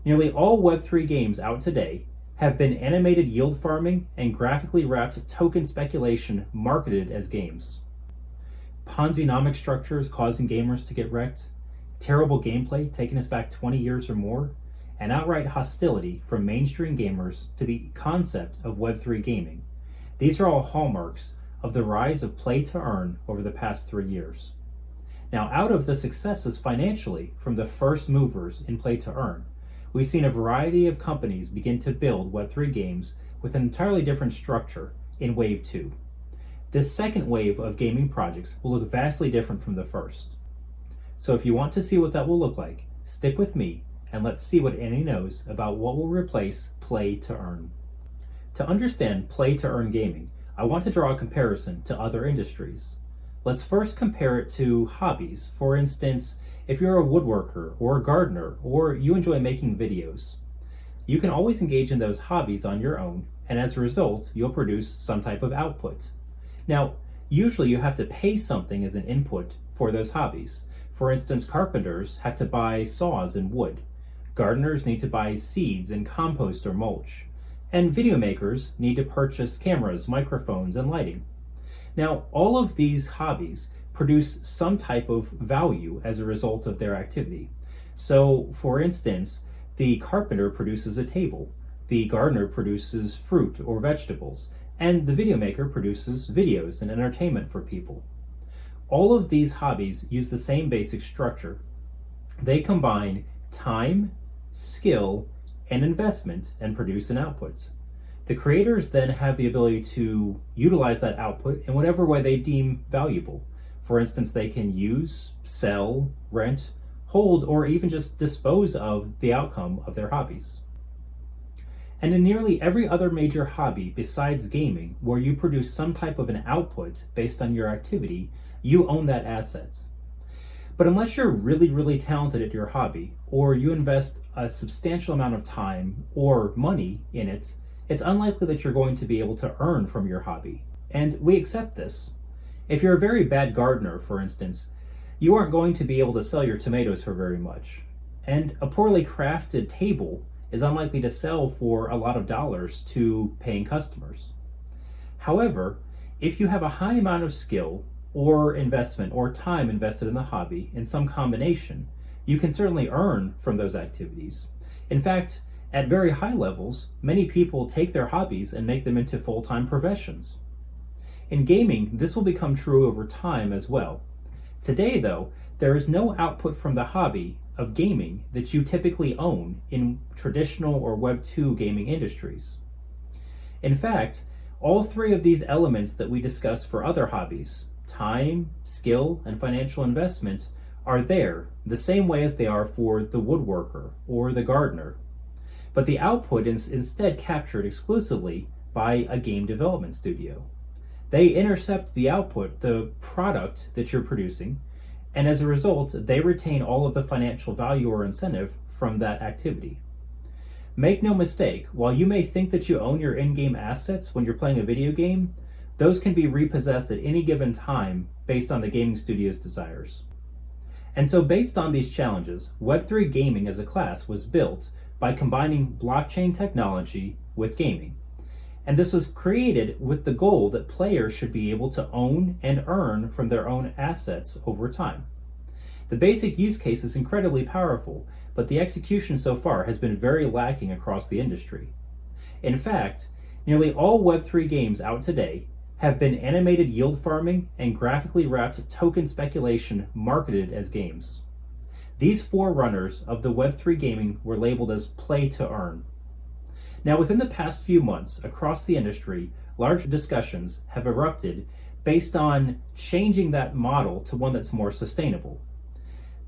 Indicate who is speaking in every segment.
Speaker 1: Nearly all Web3 games out today have been animated yield farming and graphically wrapped token speculation marketed as games. Ponzi-nomic structures causing gamers to get wrecked, terrible gameplay taking us back 20 years or more, and outright hostility from mainstream gamers to the concept of Web3 gaming. These are all hallmarks of the rise of play to earn over the past 3 years. Now, out of the successes financially from the first movers in play to earn, we've seen a variety of companies begin to build Web3 games with an entirely different structure in Wave 2. This second wave of gaming projects will look vastly different from the first. So if you want to see what that will look like, stick with me and let's see what Annie knows about what will replace play to earn. To understand play to earn gaming, I want to draw a comparison to other industries. Let's first compare it to hobbies. For instance, if you're a woodworker or a gardener or you enjoy making videos, you can always engage in those hobbies on your own, and as a result, you'll produce some type of output. Now, usually you have to pay something as an input for those hobbies. For instance, carpenters have to buy saws and wood. Gardeners need to buy seeds and compost or mulch. And video makers need to purchase cameras, microphones, and lighting. Now, all of these hobbies produce some type of value as a result of their activity. So, for instance, the carpenter produces a table, the gardener produces fruit or vegetables, and the video maker produces videos and entertainment for people. All of these hobbies use the same basic structure. They combine time, skill, and investment and produce an output. The creators then have the ability to utilize that output in whatever way they deem valuable. For instance, they can use, sell, rent, hold, or even just dispose of the outcome of their hobbies. And in nearly every other major hobby besides gaming, where you produce some type of an output based on your activity, you own that asset. But unless you're really talented at your hobby, or you invest a substantial amount of time or money in it, it's unlikely that you're going to be able to earn from your hobby. And we accept this. If you're a very bad gardener, for instance, you aren't going to be able to sell your tomatoes for very much. And a poorly crafted table is unlikely to sell for a lot of dollars to paying customers. However, if you have a high amount of skill or investment or time invested in the hobby in some combination, you can certainly earn from those activities. In fact, at very high levels, many people take their hobbies and make them into full-time professions. In gaming, this will become true over time as well. Today, though, there is no output from the hobby of gaming that you typically own in traditional or Web 2 gaming industries. In fact, all three of these elements that we discuss for other hobbies, time, skill, and financial investment, are there the same way as they are for the woodworker or the gardener. But the output is instead captured exclusively by a game development studio. They intercept the output, the product that you're producing, and as a result, they retain all of the financial value or incentive from that activity. Make no mistake, while you may think that you own your in-game assets when you're playing a video game, those can be repossessed at any given time based on the gaming studio's desires. And so based on these challenges, Web3 gaming as a class was built by combining blockchain technology with gaming. And this was created with the goal that players should be able to own and earn from their own assets over time. The basic use case is incredibly powerful, but the execution so far has been very lacking across the industry. In fact, nearly all Web3 games out today have been animated yield farming and graphically wrapped token speculation marketed as games. These forerunners of the Web3 gaming were labeled as play to earn. Now, within the past few months, across the industry, large discussions have erupted based on changing that model to one that's more sustainable.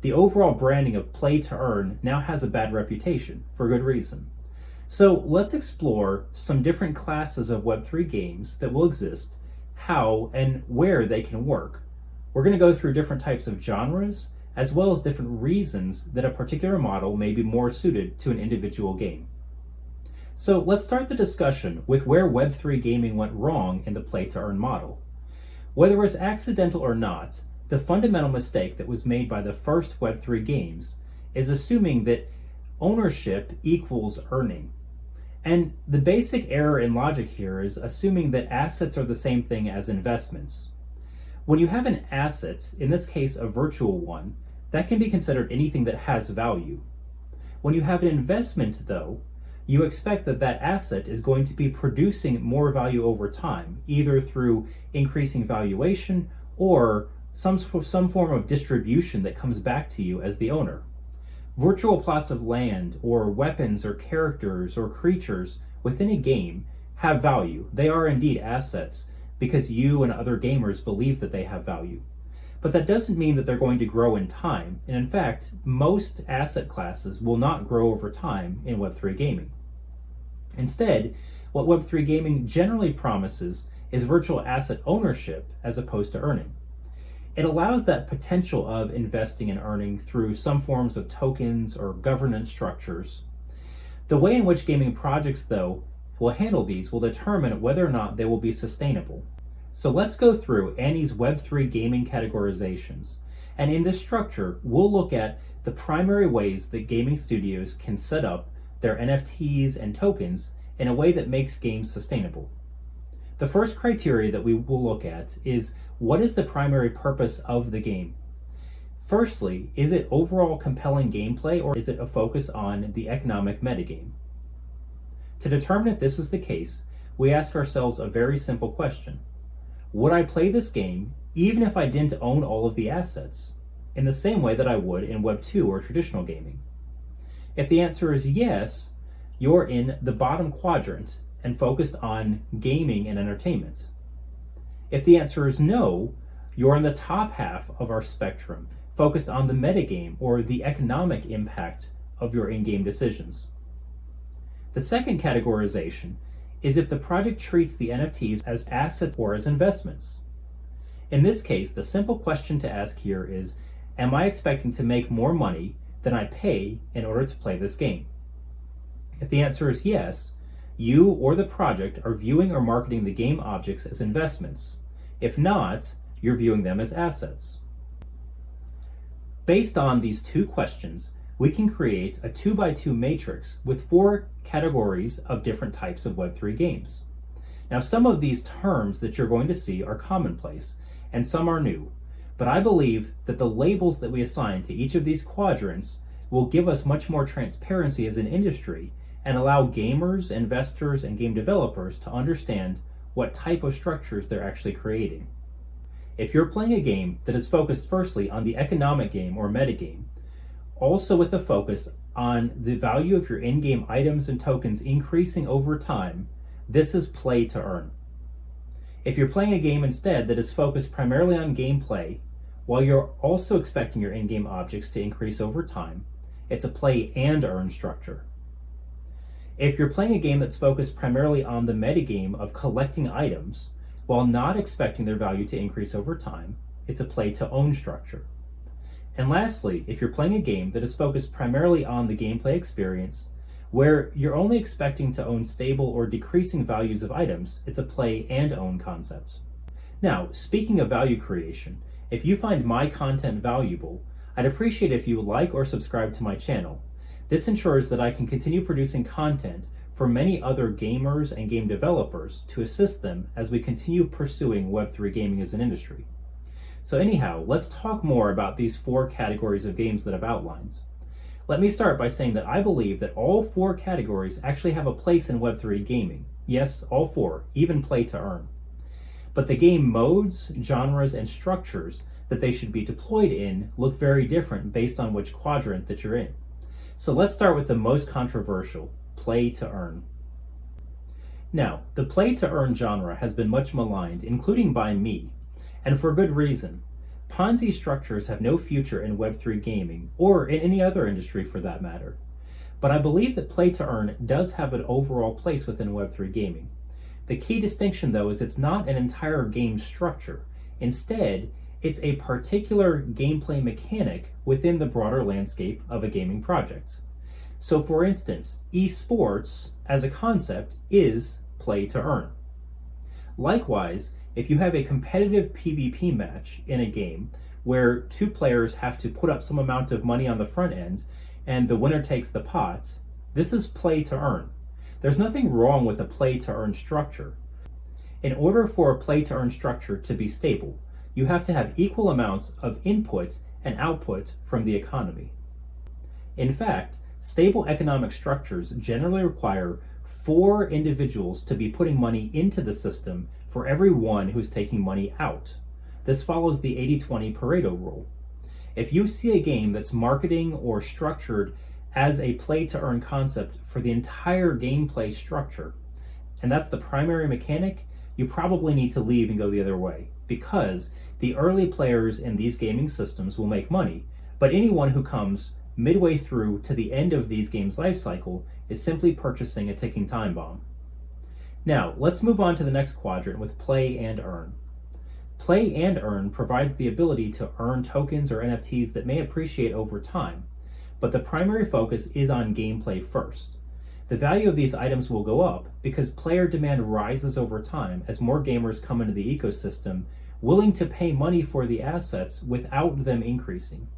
Speaker 1: The overall branding of play to earn now has a bad reputation, for good reason. So let's explore some different classes of Web3 games that will exist, how and where they can work. We're going to go through different types of genres, as well as different reasons that a particular model may be more suited to an individual game. So let's start the discussion with where Web3 gaming went wrong in the play-to-earn model. Whether it was accidental or not, the fundamental mistake that was made by the first Web3 games is assuming that ownership equals earning. And the basic error in logic here is assuming that assets are the same thing as investments. When you have an asset, in this case a virtual one, that can be considered anything that has value. When you have an investment, though, you expect that that asset is going to be producing more value over time, either through increasing valuation or some form of distribution that comes back to you as the owner. Virtual plots of land or weapons or characters or creatures within a game have value. They are indeed assets because you and other gamers believe that they have value. But that doesn't mean that they're going to grow in time. And in fact, most asset classes will not grow over time in Web3 gaming. Instead, what Web3 gaming generally promises is virtual asset ownership as opposed to earning. It allows that potential of investing and earning through some forms of tokens or governance structures. The way in which gaming projects, though, will handle these will determine whether or not they will be sustainable. So let's go through Annie's Web3 gaming categorizations. And in this structure, we'll look at the primary ways that gaming studios can set up their NFTs and tokens in a way that makes games sustainable. The first criteria that we will look at is, what is the primary purpose of the game? Firstly, is it overall compelling gameplay, or is it a focus on the economic metagame? To determine if this is the case, we ask ourselves a very simple question. Would I play this game even if I didn't own all of the assets, in the same way that I would in Web 2 or traditional gaming? If the answer is yes, you're in the bottom quadrant and focused on gaming and entertainment. If the answer is no, you're in the top half of our spectrum, focused on the metagame or the economic impact of your in-game decisions. The second categorization is if the project treats the NFTs as assets or as investments. In this case, the simple question to ask here is, am I expecting to make more money than I pay in order to play this game? If the answer is yes, you or the project are viewing or marketing the game objects as investments. If not, you're viewing them as assets. Based on these two questions, we can create a 2x2 matrix with 4 categories of different types of Web3 games. Now, some of these terms that you're going to see are commonplace, and some are new, but I believe that the labels that we assign to each of these quadrants will give us much more transparency as an industry and allow gamers, investors, and game developers to understand what type of structures they're actually creating. If you're playing a game that is focused firstly on the economic game or metagame, also with a focus on the value of your in-game items and tokens increasing over time, this is play to earn. If you're playing a game instead that is focused primarily on gameplay, while you're also expecting your in-game objects to increase over time, it's a play and earn structure. If you're playing a game that's focused primarily on the metagame of collecting items, while not expecting their value to increase over time, it's a play to own structure. And lastly, if you're playing a game that is focused primarily on the gameplay experience, where you're only expecting to own stable or decreasing values of items, it's a play and own concept. Now, speaking of value creation, if you find my content valuable, I'd appreciate if you like or subscribe to my channel. This ensures that I can continue producing content for many other gamers and game developers to assist them as we continue pursuing Web3 gaming as an industry. So anyhow, let's talk more about these 4 categories of games that I've outlined. Let me start by saying that I believe that all 4 categories actually have a place in Web3 gaming. Yes, all 4, even play to earn. But the game modes, genres, and structures that they should be deployed in look very different based on which quadrant that you're in. So let's start with the most controversial, play to earn. Now, the play to earn genre has been much maligned, including by me, and for good reason. Ponzi structures have no future in Web3 gaming, or in any other industry for that matter. But I believe that play to earn does have an overall place within Web3 gaming. The key distinction, though, is it's not an entire game structure. Instead, it's a particular gameplay mechanic within the broader landscape of a gaming project. So for instance, esports as a concept is play to earn. Likewise, if you have a competitive PvP match in a game where 2 players have to put up some amount of money on the front end and the winner takes the pot, this is play to earn. There's nothing wrong with a play to earn structure. In order for a play to earn structure to be stable, you have to have equal amounts of input and output from the economy. In fact, stable economic structures generally require 4 individuals to be putting money into the system for every one who's taking money out. This follows the 80-20 Pareto rule. If you see a game that's marketing or structured as a play-to-earn concept for the entire gameplay structure, and that's the primary mechanic, you probably need to leave and go the other way, because the early players in these gaming systems will make money, but anyone who comes midway through to the end of these games' life cycle is simply purchasing a ticking time bomb. Now, let's move on to the next quadrant with play and earn. Play and earn provides the ability to earn tokens or NFTs that may appreciate over time, but the primary focus is on gameplay first. The value of these items will go up because player demand rises over time as more gamers come into the ecosystem willing to pay money for the assets without them increasing.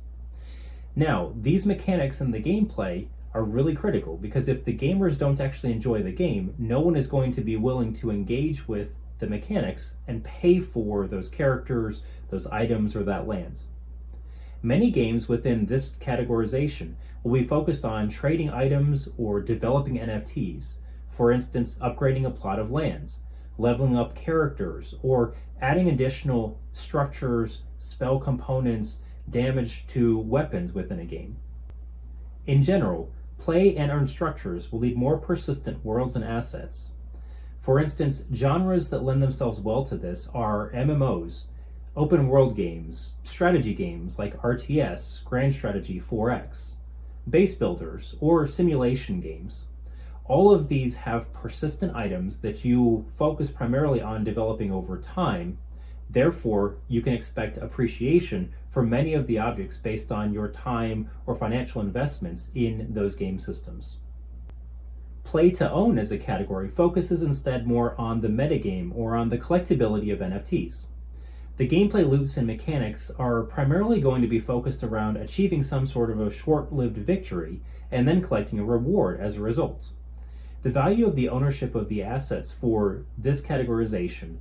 Speaker 1: Now, these mechanics in the gameplay are really critical because if the gamers don't actually enjoy the game, no one is going to be willing to engage with the mechanics and pay for those characters, those items, or that land. Many games within this categorization will be focused on trading items or developing NFTs, for instance, upgrading a plot of land, leveling up characters, or adding additional structures, spell components, damage to weapons within a game. In general, play and earn structures will lead more persistent worlds and assets. For instance, genres that lend themselves well to this are MMOs, open world games, strategy games like RTS, Grand Strategy 4X, base builders, or simulation games. All of these have persistent items that you focus primarily on developing over time. Therefore, you can expect appreciation for many of the objects based on your time or financial investments in those game systems. Play to own as a category focuses instead more on the metagame or on the collectability of NFTs. The gameplay loops and mechanics are primarily going to be focused around achieving some sort of a short-lived victory and then collecting a reward as a result. The value of the ownership of the assets for this categorization,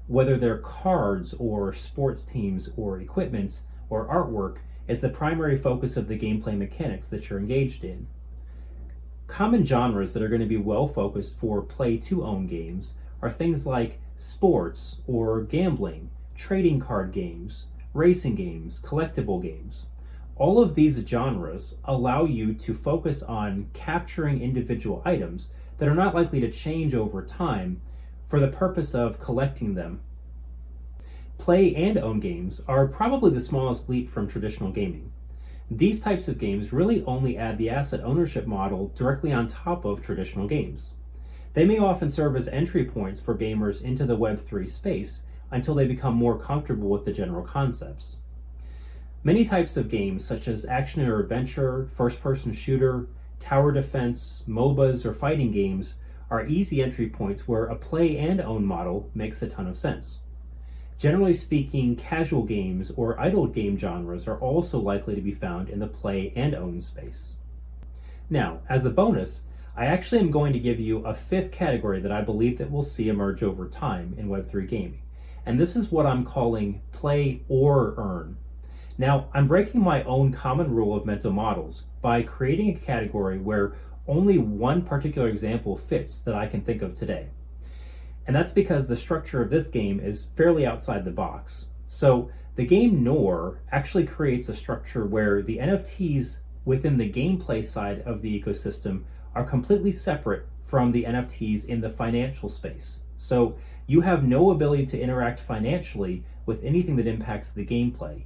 Speaker 1: whether they're cards or sports teams or equipment or artwork, is the primary focus of the gameplay mechanics that you're engaged in. Common genres that are going to be well focused for play to own games are things like sports or gambling, trading card games, racing games, collectible games. All of these genres allow you to focus on capturing individual items that are not likely to change over time for the purpose of collecting them. Play and own games are probably the smallest leap from traditional gaming. These types of games really only add the asset ownership model directly on top of traditional games. They may often serve as entry points for gamers into the Web3 space until they become more comfortable with the general concepts. Many types of games, such as action or adventure, first-person shooter, tower defense, MOBAs, or fighting games, are easy entry points where a play and own model makes a ton of sense. Generally speaking, casual games or idle game genres are also likely to be found in the play and own space. Now, as a bonus, I actually am going to give you a 5th category that I believe that we'll see emerge over time in Web3 gaming. And this is what I'm calling play or earn. Now, I'm breaking my own common rule of mental models by creating a category where only one particular example fits that I can think of today. And that's because the structure of this game is fairly outside the box. So the game Nor actually creates a structure where the NFTs within the gameplay side of the ecosystem are completely separate from the NFTs in the financial space. So you have no ability to interact financially with anything that impacts the gameplay.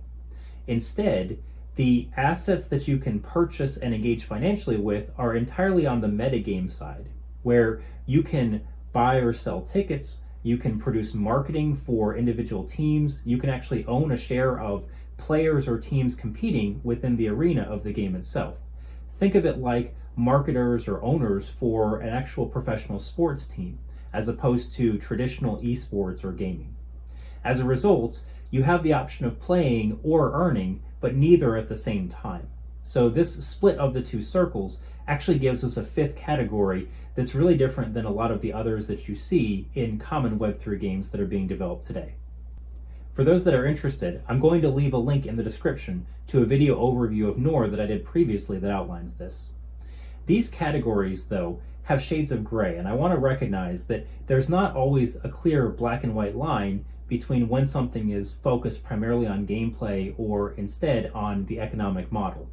Speaker 1: Instead, the assets that you can purchase and engage financially with are entirely on the metagame side, where you can buy or sell tickets, you can produce marketing for individual teams, you can actually own a share of players or teams competing within the arena of the game itself. Think of it like marketers or owners for an actual professional sports team, as opposed to traditional esports or gaming. As a result, you have the option of playing or earning, but neither at the same time. So this split of the two circles actually gives us a fifth category that's really different than a lot of the others that you see in common Web3 games that are being developed today. For those that are interested, I'm going to leave a link in the description to a video overview of Nor that I did previously that outlines this. These categories, though, have shades of gray, and I want to recognize that there's not always a clear black and white line between when something is focused primarily on gameplay or instead on the economic model.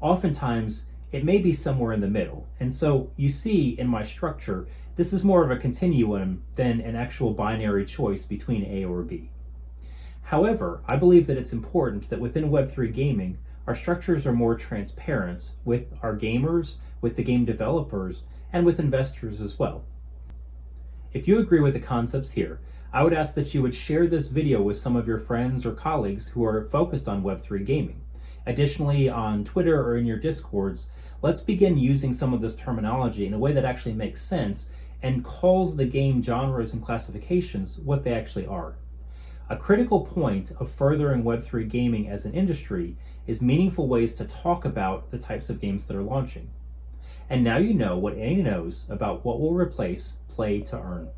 Speaker 1: Oftentimes, it may be somewhere in the middle, and so you see in my structure, this is more of a continuum than an actual binary choice between A or B. However, I believe that it's important that within Web3 gaming, our structures are more transparent with our gamers, with the game developers, and with investors as well. If you agree with the concepts here, I would ask that you would share this video with some of your friends or colleagues who are focused on Web3 gaming. Additionally, on Twitter or in your Discords, let's begin using some of this terminology in a way that actually makes sense and calls the game genres and classifications what they actually are. A critical point of furthering Web3 gaming as an industry is meaningful ways to talk about the types of games that are launching. And now you know what Annie knows about what will replace play to earn.